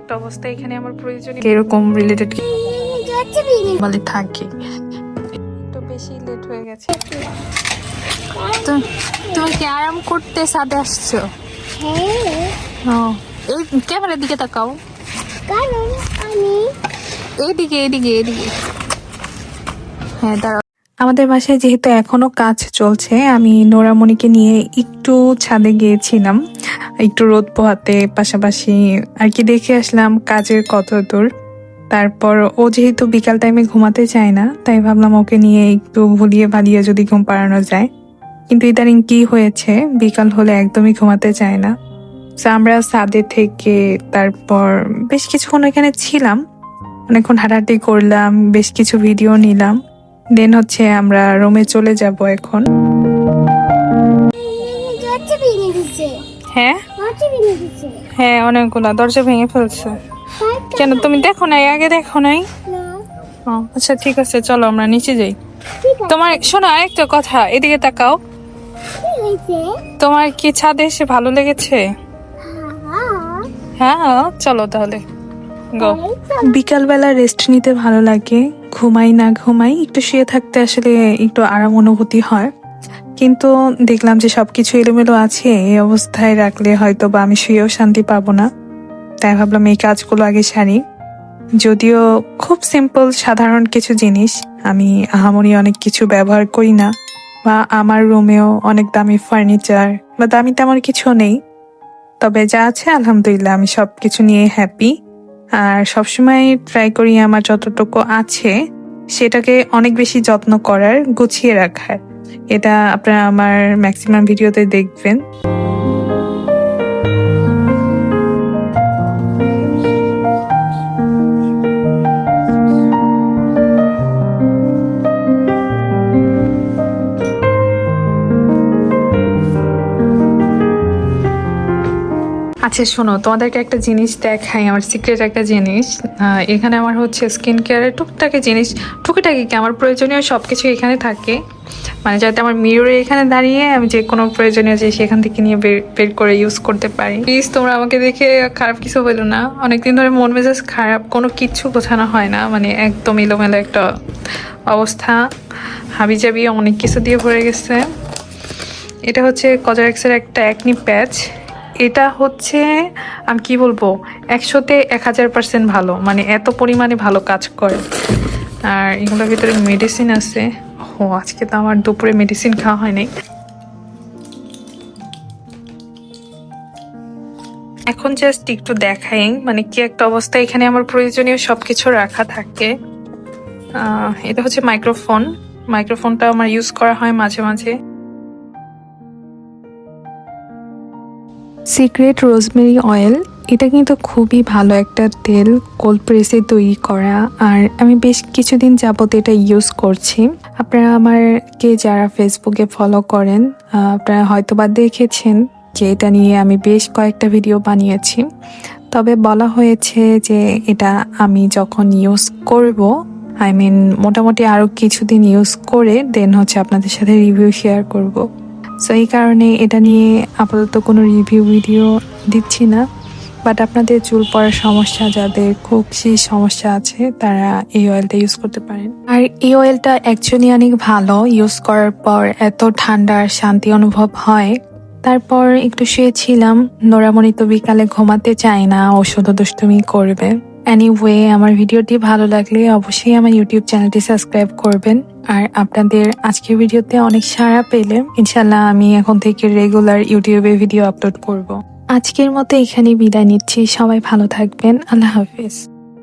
একটা অবস্থা এখানে আমার প্রয়োজনীয় এরকম রিলেটেড বলে থাকে। একটু বেশি লেট হয়ে গেছে। তুমি কি আরাম করতে সাথে আসছো? হ্যাঁ। এই ক্যামেরার দিকে তাকাও। কারণ আমি এইদিকে এইদিকে এইদিকে। হ্যাঁ দাঁড়াও। আমাদের বাসায় যেহেতু এখনো কাজ চলছে, আমি নোরামণিকে নিয়ে একটু ছাদে গিয়েছিলাম একটু রোদ পোহাতে, পাশাপাশি আর কি দেখে আসলাম কাজের কত দূর। তারপর ও যেহেতু বিকাল টাইমে ঘুমাতে চায় না, তাই ভাবলাম ওকে নিয়ে একটু ভুলিয়ে ভালিয়ে যদি ঘুম পাড়ানো যায়। কিন্তু ইদানিং কি হয়েছে, বিকাল হলে একদমই ঘুমাতে চায় না। আমরা ছাদে থেকে তারপর বেশ কিছুক্ষণ এখানে ছিলাম, অনেকক্ষণ হাঁটাহাঁটি করলাম, বেশ কিছু ভিডিও নিলাম। দেন হচ্ছে আমরা রুমে চলে যাব এখন। হ্যাঁ হ্যাঁ, অনেকগুলা দরজা ভেঙে ফেলছে। কেন তুমি দেখো নাই? আগে দেখো নাই? আচ্ছা ঠিক আছে, চলো আমরা নিচে যাই। তোমার শোনো, আরেকটা কথা, এদিকে তাকাও। তোমার কি ছাদে এসে ভালো লেগেছে? হ্যাঁ চলো তাহলে গো। বিকালবেলা রেস্ট নিতে ভালো লাগে, ঘুমাই না ঘুমাই একটু শুয়ে থাকতে আসলে একটু আরাম অনুভূতি হয়। কিন্তু দেখলাম যে সবকিছু এলোমেলো আছে, এই অবস্থায় রাখলে হয়তো বা আমি শুয়েও শান্তি পাবো না। তাই ভাবলাম এই কাজগুলো আগে সারি। যদিও খুব সিম্পল সাধারণ কিছু জিনিস, আমি আহামরি অনেক কিছু ব্যবহার করি না, বা আমার রুমেও অনেক দামি ফার্নিচার বা দামি তেমন কিছু নেই। তবে যা আছে আলহামদুলিল্লাহ আমি সবকিছু নিয়ে হ্যাপি। আর সবসময় ট্রাই করি আমার যতটুকু আছে সেটাকে অনেক বেশি যত্ন করার, গুছিয়ে রাখার। এটা আপনারা আমার ম্যাক্সিমাম ভিডিওতে দেখবেন। আচ্ছা শোনো, তোমাদেরকে একটা জিনিস দেখাই, আমার সিক্রেট একটা জিনিস। এখানে আমার হচ্ছে স্কিন কেয়ারের টুকটাকি জিনিস, টুকিটাকি কি আমার প্রয়োজনীয় সবকিছু এখানে থাকে, মানে যাতে আমার মিররে এখানে দাঁড়িয়ে আমি যে কোনো প্রয়োজনীয় যে সেখান থেকে নিয়ে বের করে ইউজ করতে পারি। প্লিজ তোমরা আমাকে দেখে খারাপ কিছু হইলো না। অনেকদিন ধরে মন মেজাজ খারাপ, কোনো কিচ্ছু গোছানো হয় না, মানে একদম এলোমেলো একটা অবস্থা, হাবিজাবি অনেক কিছু দিয়ে ভরে গেছে। এটা হচ্ছে কজারেক্সের একটা অ্যাকনি প্যাচ। এটা হচ্ছে আমি কি বলবো, 100-তে 1000% ভালো, মানে এত পরিমাণে ভালো কাজ করে। আর এগুলোর ভিতরে মেডিসিন আছে। ও আজকে তো আমার দুপুরে মেডিসিন খাওয়া হয়নি। এখন জাস্ট একটু দেখাই মানে কি একটা অবস্থা। এখানে আমার প্রয়োজনীয় সবকিছু রাখা থাকে। এটা হচ্ছে মাইক্রোফোনটা আমার ইউজ করা হয় মাঝে মাঝে। সিক্রেট রোজমেরি অয়েল, এটা কিন্তু খুবই ভালো একটা তেল, কোল্ড প্রেসে তৈরি করা। আর আমি বেশ কিছুদিন যাবত এটা ইউজ করছি। আপনারা আমারকে যারা ফেসবুকে ফলো করেন, আপনারা হয়তোবা দেখেছেন যে এটা নিয়ে আমি বেশ কয়েকটা ভিডিও বানিয়েছি। তবে বলা হয়েছে যে এটা আমি যখন ইউজ করব, মোটামুটি আরও কিছুদিন ইউজ করে দেন হচ্ছে আপনাদের সাথে রিভিউ শেয়ার করব। সো এই কারণে এটা নিয়ে আপাতত কোনো রিভিউ ভিডিও দিচ্ছি না। বাট আপনাদের চুল পড়ার সমস্যা, যাদের খুশকি সমস্যা আছে, তারা এই অয়েলটা ইউজ করতে পারেন। আর এই অয়েলটা অ্যাকচুয়ালি অনেক ভালো, ইউজ করার পর এত ঠান্ডা আর শান্তি অনুভব হয়। তারপর একটু শুয়েছিলাম, নোরামণি তো বিকালে ঘুমাতে চায় না, ও শুধু দুষ্টুমি করবে। এনিওয়ে, আমার ভিডিওটি ভালো লাগলে অবশ্যই আমার ইউটিউব চ্যানেলটি সাবস্ক্রাইব করবেন। আর আপনাদের আজকের ভিডিওতে অনেক সাড়া পেলে ইনশাল্লাহ আমি এখন থেকে রেগুলার ইউটিউবে ভিডিও আপলোড করব। আজকের মতো এখানেই বিদায় নিচ্ছি। সবাই ভালো থাকবেন। আল্লাহ হাফেজ।